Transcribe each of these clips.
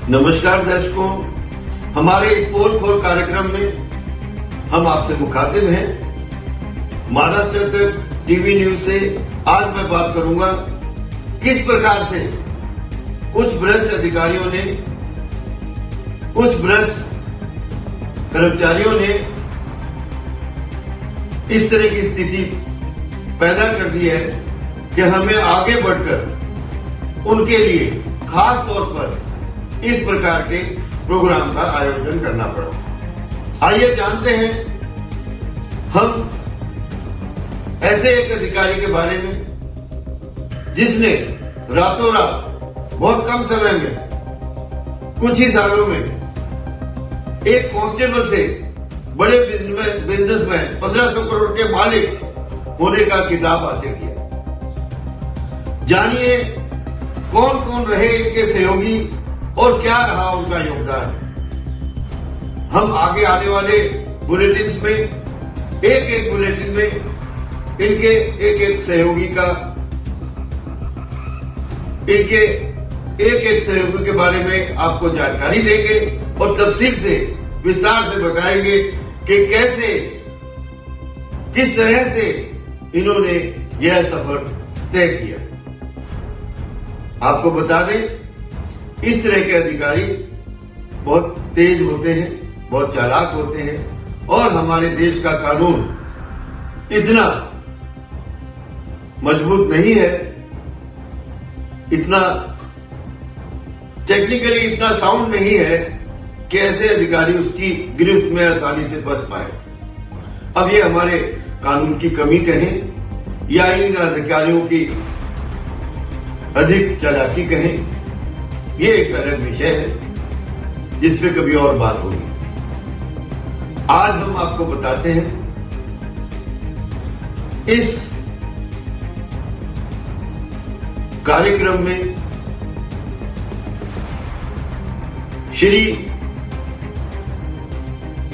नमस्कार दर्शकों, हमारे इस पोल खोल कार्यक्रम में हम आपसे मुखातिब हैं। महाराष्ट्र तक टीवी न्यूज से आज मैं बात करूंगा किस प्रकार से कुछ भ्रष्ट अधिकारियों ने, कुछ भ्रष्ट कर्मचारियों ने इस तरह की स्थिति पैदा कर दी है कि हमें आगे बढ़कर उनके लिए खास तौर पर इस प्रकार के प्रोग्राम का आयोजन करना पड़ा। आइए जानते हैं हम ऐसे एक अधिकारी के बारे में जिसने रातों रात बहुत कम समय में, कुछ ही सालों में एक कांस्टेबल से बड़े बिजनेसमैन 1500 करोड़ के मालिक होने का खिताब हासिल किया। जानिए कौन कौन रहे इनके सहयोगी और क्या रहा उनका योगदान। हम आगे आने वाले बुलेटिन्स में एक बुलेटिन में इनके एक सहयोगी का, इनके एक सहयोगी के बारे में आपको जानकारी देंगे और तफसील से विस्तार से बताएंगे कि कैसे, किस तरह से इन्होंने यह सफर तय किया। आपको बता दें, इस तरह के अधिकारी बहुत तेज होते हैं, बहुत चालाक होते हैं और हमारे देश का कानून इतना मजबूत नहीं है, इतना टेक्निकली इतना साउंड नहीं है कि ऐसे अधिकारी उसकी गिरफ्त में आसानी से फंस पाए। अब ये हमारे कानून की कमी कहें या इन अधिकारियों की अधिक चालाकी कहें, ये एक अलग विषय है जिस पे कभी और बात होगी। आज हम आपको बताते हैं इस कार्यक्रम में श्री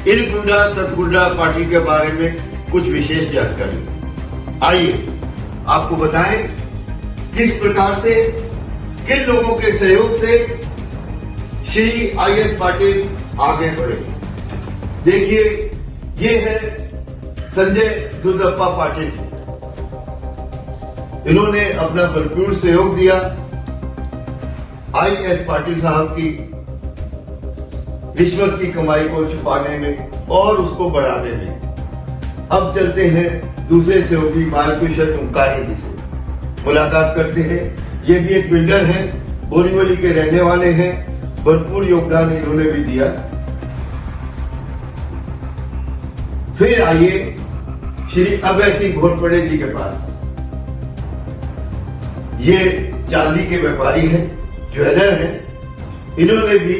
इरगुंडा सतगुंडा पार्टी के बारे में कुछ विशेष जानकारी। आइए आपको बताएं किस प्रकार से, किन लोगों के सहयोग से श्री आईएस पाटिल आगे बढ़े। देखिए, ये है संजय दुधप्पा पाटिल। इन्होंने अपना भरपूर सहयोग दिया आईएस पाटिल साहब की रिश्वत की कमाई को छुपाने में और उसको बढ़ाने में। अब चलते हैं दूसरे सहयोगी बालकृष्ण उमकारी जी से मुलाकात करते हैं। ये भी एक बिल्डर हैं, बोरीवली के रहने वाले हैं, भरपूर योगदान इन्होंने भी दिया। फिर आइए श्री अभय सिंह घोरपड़े जी के पास। ये चांदी के व्यापारी हैं, ज्वेलर हैं। इन्होंने भी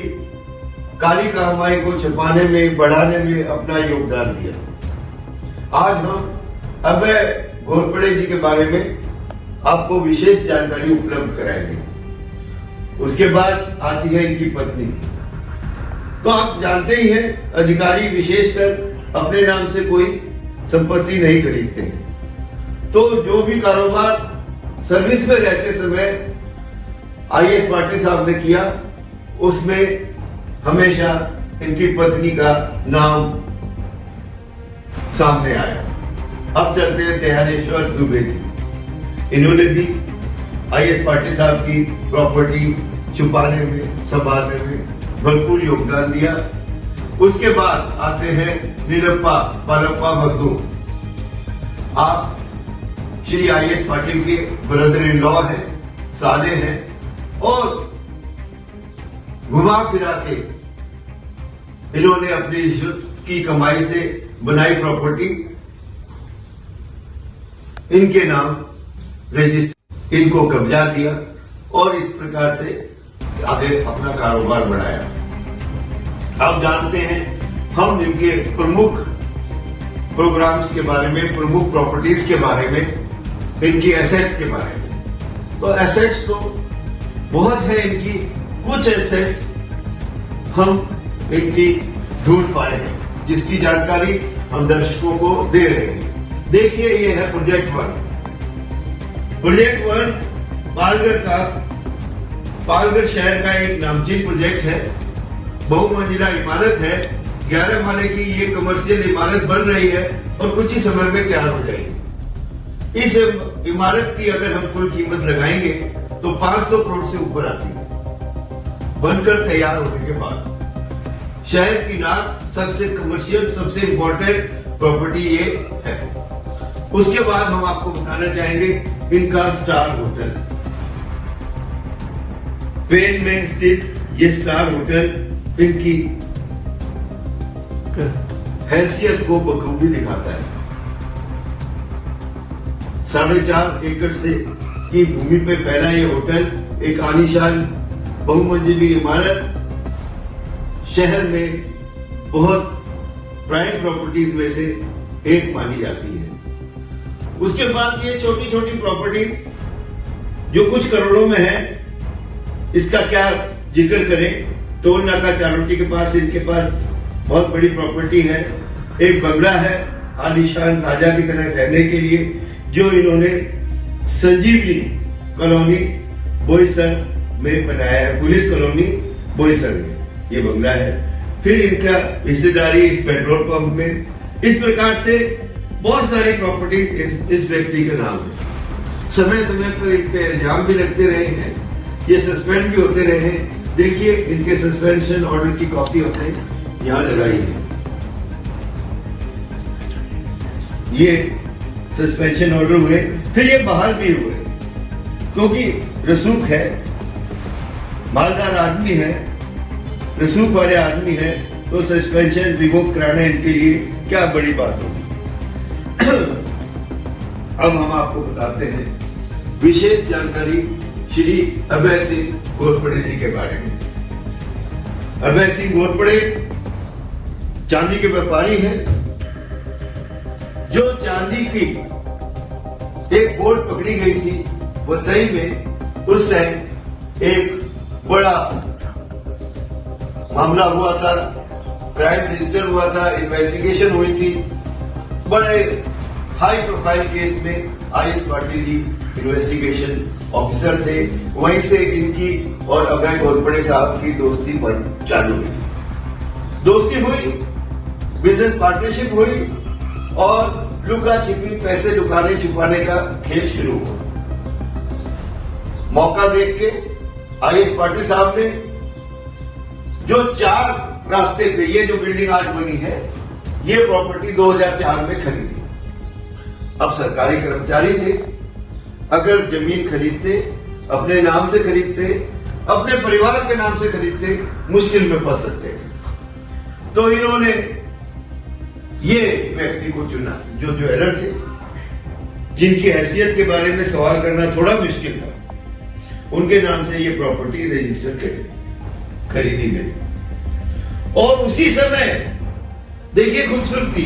काली कमाई को छुपाने में, बढ़ाने में अपना योगदान दिया। आज हम अभय घोरपड़े जी के बारे में आपको विशेष जानकारी उपलब्ध कराएंगे। उसके बाद आती है इनकी पत्नी। तो आप जानते ही हैं, अधिकारी विशेषकर अपने नाम से कोई संपत्ति नहीं खरीदते हैं। तो जो भी कारोबार सर्विस में रहते समय आईएस पाटिल साहब ने किया, उसमें हमेशा इनकी पत्नी का नाम सामने आया। अब चलते हैं ध्यानेश्वर दुबे जी। इन्होंने भी आईएस पाटिल साहब की प्रॉपर्टी छुपाने में, संभालने में भरपूर योगदान दिया। उसके बाद आते हैं नीलप्पा पालप्पा मगदू। आप श्री आईएस पाटिल के ब्रदर इन लॉ हैं, साले हैं और घुमा फिरा के इन्होंने अपनी रिश्वत की कमाई से बनाई प्रॉपर्टी इनके नाम रजिस्टर, इनको कब्जा दिया और इस प्रकार से आगे अपना कारोबार बढ़ाया। अब जानते हैं हम इनके प्रमुख प्रोग्राम्स के बारे में, प्रमुख प्रॉपर्टीज के बारे में, इनकी एसेट्स के बारे में। तो एसेट्स तो बहुत है इनकी। कुछ एसेट्स हम इनकी ढूंढ पाए हैं जिसकी जानकारी हम दर्शकों को दे रहे हैं। देखिए, ये है प्रोजेक्ट 1। प्रोजेक्ट 1 पालघर का पालगढ़ शहर का एक नामचीन प्रोजेक्ट है, बहुमंजिला इमारत है, 11 माले की ये कमर्शियल इमारत बन रही है और कुछ ही समय में तैयार हो जाएगी। इस इमारत की अगर हम कुल कीमत लगाएंगे तो 500 करोड़ से ऊपर आती है। बनकर तैयार होने के बाद शहर की नाक सबसे कमर्शियल, सबसे इंपॉर्टेंट प्रॉपर्टी ये है। उसके बाद हम आपको बताना चाहेंगे इनका स्टार होटल। पेन में स्थित ये स्टार होटल इनकी हैसियत को बखूबी दिखाता है। 4.5 एकड़ से की भूमि पे फैला ये होटल एक आलीशान बहुमंजिली इमारत शहर में बहुत प्राइम प्रॉपर्टीज में से एक मानी जाती है। उसके बाद ये छोटी छोटी प्रॉपर्टीज जो कुछ करोड़ों में है, इसका क्या जिक्र करें। टोल नाका चारोटी के पास इनके पास बहुत बड़ी प्रॉपर्टी है। एक बंगला है आलीशान राजा की तरह रहने के लिए, जो इन्होंने संजीवनी कॉलोनी बोईसर में बनाया है, पुलिस कॉलोनी बोईसर में ये बंगला है। फिर इनका हिस्सेदारी इस पेट्रोल पंप में। इस प्रकार से बहुत सारी प्रॉपर्टीज इस व्यक्ति के नाम है। समय समय पर इन पे इल्जाम भी लगते रहे हैं, ये सस्पेंड भी होते रहे हैं। देखिए इनके सस्पेंशन ऑर्डर की कॉपी हमने यहां लगाई है। ये सस्पेंशन ऑर्डर हुए, फिर ये बहाल भी हुए, क्योंकि रसूख है, मालदार आदमी है, रसूख वाले आदमी है, तो सस्पेंशन रिवोक कराना इनके लिए क्या बड़ी बात होगी। अब हम आपको बताते हैं विशेष जानकारी श्री अभय सिंह घोरपड़े जी के बारे में। अभय सिंह घोरपड़े चांदी के व्यापारी हैं, जो चांदी की एक बोर्ड पकड़ी गई थी, वो सही में उस टाइम एक बड़ा मामला हुआ था, क्राइम रजिस्टर हुआ था, इन्वेस्टिगेशन हुई थी। बड़े हाई प्रोफाइल केस में IAS Patil ji investigation officer थे। वहीं से इनकी और अभय घोरपड़े साहब की दोस्ती चालू हुई। दोस्ती हुई, बिजनेस पार्टनरशिप हुई और लुका छिपी पैसे लुकाने छुपाने का खेल शुरू हुआ। मौका देख के आईएएस पाटिल साहब ने जो 4 रास्ते पे ये जो बिल्डिंग आज बनी है, ये प्रॉपर्टी 2004 में खरीदी। अब सरकारी कर्मचारी थे, अगर जमीन खरीदते, अपने नाम से खरीदते, अपने परिवार के नाम से खरीदते, मुश्किल में फंस सकते थे। तो इन्होंने ये व्यक्ति को चुना जो ज्वेलर थे, जिनकी हैसियत के बारे में सवाल करना थोड़ा मुश्किल था। उनके नाम से ये प्रॉपर्टी रजिस्टर खरीदी गई। और उसी समय देखिए खूबसूरती,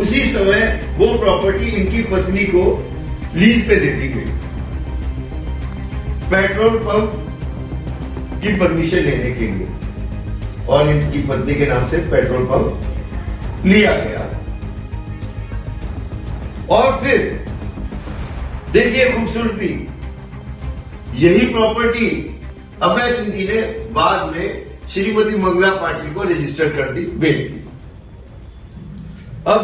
उसी समय वो प्रॉपर्टी इनकी पत्नी को लीज पे दे दी गई, पेट्रोल पंप की परमिशन लेने के लिए, और इनकी पत्नी के नाम से पेट्रोल पंप लिया गया। और फिर देखिए खूबसूरती, यही प्रॉपर्टी अभय सिंह जी ने बाद में श्रीमती मंगला पाटिल को रजिस्टर कर दी, बेच दी। अब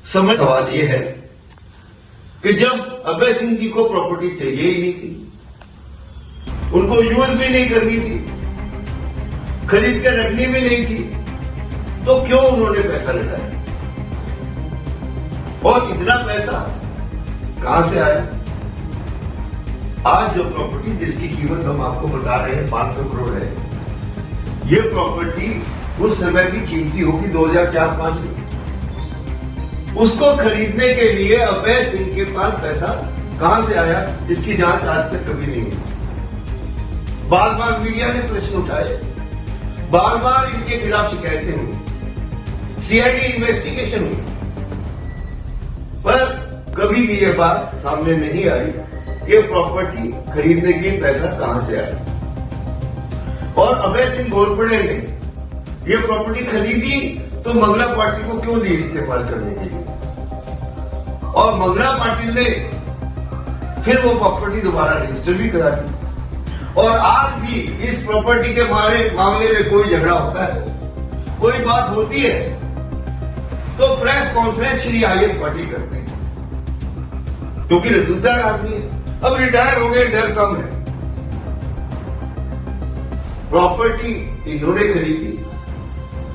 सवाल यह है कि जब अभय सिंह जी को प्रॉपर्टी चाहिए ही नहीं थी, उनको यूज भी नहीं करनी थी, खरीद कर रखनी भी नहीं थी, तो क्यों उन्होंने पैसा लगाया? और इतना पैसा कहां से आया? आज जो प्रॉपर्टी जिसकी कीमत हम आपको बता रहे हैं 500 करोड़ है, ये प्रॉपर्टी उस समय भी कीमती होगी 2004-5 में। उसको खरीदने के लिए अभय सिंह के पास पैसा कहां से आया, इसकी जांच आज तक कभी नहीं हुई। बार बार मीडिया ने प्रश्न उठाए, बार बार इनके खिलाफ शिकायतें हुई, सीआईडी इन्वेस्टिगेशन हुई, पर कभी भी यह बात सामने नहीं आई कि प्रॉपर्टी खरीदने के लिए पैसा कहां से आया। और अभय सिंह घोरपड़े ने यह प्रॉपर्टी खरीदी तो मंगला पाटिल को क्यों दी इस्तेमाल करने के लिए, और मंगला पाटिल ने फिर वो प्रॉपर्टी दोबारा रजिस्टर भी करा दी। और आज भी इस प्रॉपर्टी के मामले में कोई झगड़ा होता है, कोई बात होती है, तो press conference Shri IAS Patil करते हैं, क्योंकि रसूखदार आदमी है। अब रिटायर हो गए, डर कम है। प्रॉपर्टी इन्होंने खरीदी,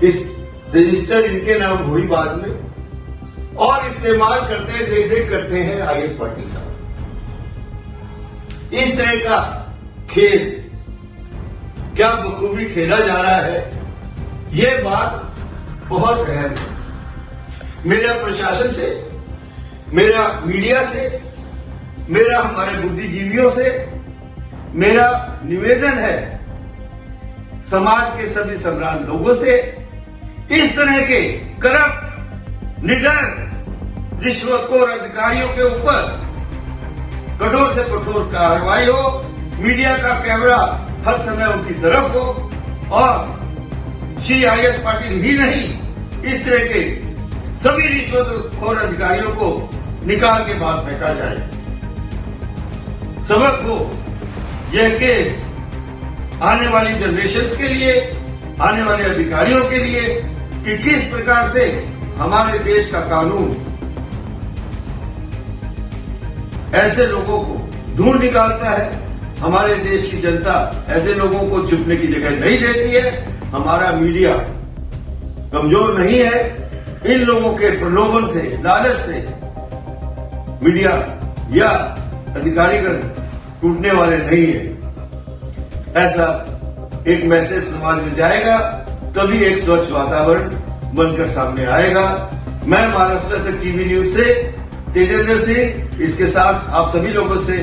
इस रजिस्टर इनके नाम हुई बाद में, और इस्तेमाल करते हैं, देख रेख करते हैं आईएएस पाटिल साहब। इस तरह का खेल क्या बखूबी खेला जा रहा है, ये बात बहुत अहम है। मेरा प्रशासन से, मेरा मीडिया से, मेरा हमारे बुद्धिजीवियों से मेरा निवेदन है, समाज के सभी सम्राट लोगों से, इस तरह के करप्ट, निडर, रिश्वतखोर अधिकारियों के ऊपर कठोर से कठोर कार्रवाई हो, मीडिया का कैमरा हर समय उनकी तरफ हो, और श्री आईएएस पाटिल ही नहीं, इस तरह के सभी रिश्वतखोर अधिकारियों को निकाल के बाहर फेंका जाए। सबक हो यह केस आने वाली जनरेशंस के लिए, आने वाले अधिकारियों के लिए, कि किस प्रकार से हमारे देश का कानून ऐसे लोगों को ढूंढ निकालता है। हमारे देश की जनता ऐसे लोगों को छुपने की जगह नहीं देती है। हमारा मीडिया कमजोर नहीं है। इन लोगों के प्रलोभन से, लालच से मीडिया या अधिकारीगण टूटने वाले नहीं है। ऐसा एक मैसेज समाज में जाएगा, तभी एक स्वच्छ वातावरण बनकर सामने आएगा। मैं महाराष्ट्र तक टीवी न्यूज से तेजेंद्र सिंह, इसके साथ आप सभी लोगों से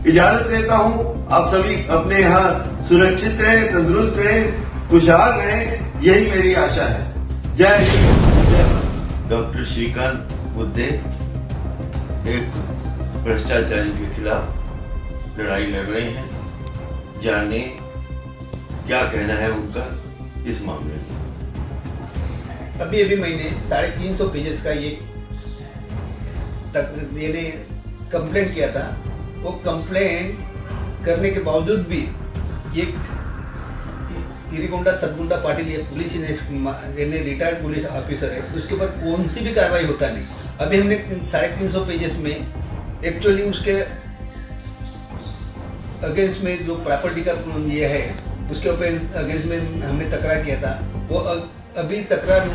इजाजत लेता हूं। आप सभी अपने यहाँ सुरक्षित रहें, तंदुरुस्त रहें, खुशहाल रहें, यही मेरी आशा है। जय हिंद, जय भारत। डॉक्टर श्रीकांत बुद्धे एक भ्रष्टाचारी के खिलाफ लड़ाई लड़ रहे हैं। जाने क्या कहना है उनका इस मामले में। अभी मैंने 350 पेजेस का ये कंप्लेंट किया था। वो कंप्लेंट करने के बावजूद भी ये इरीगोंडा सतगुंडा पाटिल, ये पुलिस ने रिटायर्ड पुलिस ऑफिसर है, उसके ऊपर कौन सी भी कार्रवाई होता नहीं। अभी हमने 350 पेजेस में एक्चुअली उसके अगेंस्ट में जो प्रॉपर्टी का ये है, उसके ऊपर अगेंस्ट में हमने तकरार किया था। वो अभी तकरार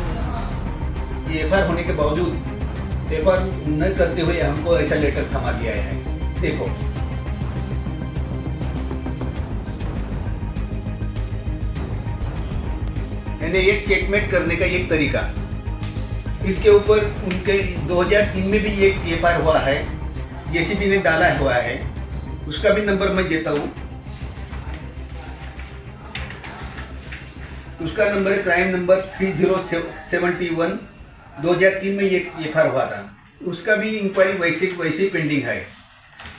एफआईआर होने के बावजूद एफआईआर न करते हुए हमको ऐसा लेटर थमा दिया है। देखो, यानी एक चेकमेट करने का एक तरीका। इसके ऊपर उनके 2003 में भी एक एफआईआर हुआ है, जेसीबी ने डाला हुआ है, उसका भी नंबर मैं देता हूँ। उसका नंबर है क्राइम नंबर 3071। 2003 में ये एफआईआर हुआ था। उसका भी इंक्वायरी वैसे पेंडिंग है।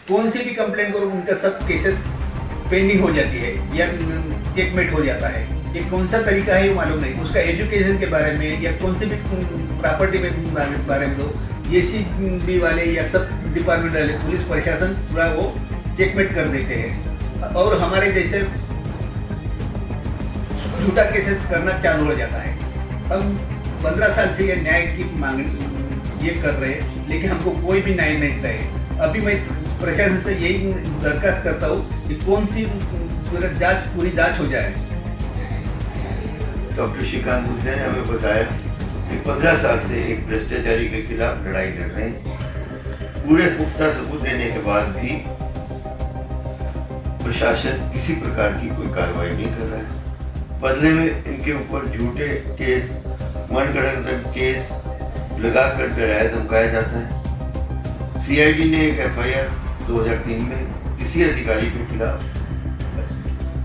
कौन सी भी कंप्लेंट करो, उनका सब केसेस पेंडिंग हो जाती है या चेकमेट हो जाता है। ये कौन सा तरीका है मालूम नहीं। उसका एजुकेशन के बारे में या कौन से भी प्रॉपर्टी में बारे में दो, जेसीबी वाले या सब डिपार्टमेंट वाले, पुलिस प्रशासन पूरा वो चेकमेट कर देते हैं और हमारे जैसे झूठा केसेस करना चालू हो जाता है। हम 15 साल से ये न्याय की मांग ये कर रहे हैं, लेकिन हमको कोई भी न्याय नहीं देता है। अभी मैं प्रशासन से यही दरखास्त करता हूँ कि कौन सी पूरी जांच हो जाए। डॉक्टर श्रीकांत बुद्धे ने हमें बताया कि 15 साल से एक भ्रष्टाचारी के खिलाफ लड़ाई लड़ रहे हैं। पूरे पुख्ता सबूत देने के बाद भी प्रशासन किसी प्रकार की कोई कार्रवाई नहीं कर रहा है। बदले में इनके ऊपर झूठे केस, मनगढ़ंत केस लगाकर डराया धमकाया जाता है। सीआईडी ने एक एफआईआर 2003 में किसी अधिकारी के खिलाफ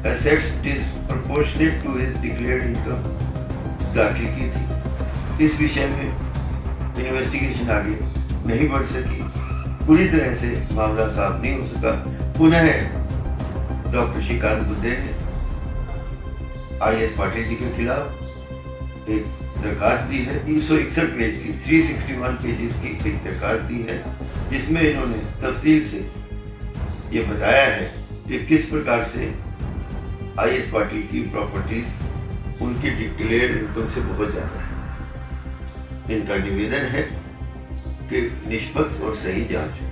assets disproportionate to his declared income दाखिल की थी। इस विषय में इन्वेस्टिगेशन आगे नहीं बढ़ सकी, पूरी तरह से मामला साफ नहीं हो सका। पुनः डॉक्टर श्रीकांत बुद्धे ने आईएएस पाटिल जी के खिलाफ एक दरखास्त दी है। 361 पेज की, 361 पेजेस की एक दरखास्त दी है, जिसमें इन्होंने तफसील से ये बताया है कि किस प्रकार से IS पाटिल की प्रॉपर्टीज उनकी डिक्लेयर्ड इनकम से बहुत ज़्यादा है। इनका निवेदन है कि निष्पक्ष और सही जांच हो।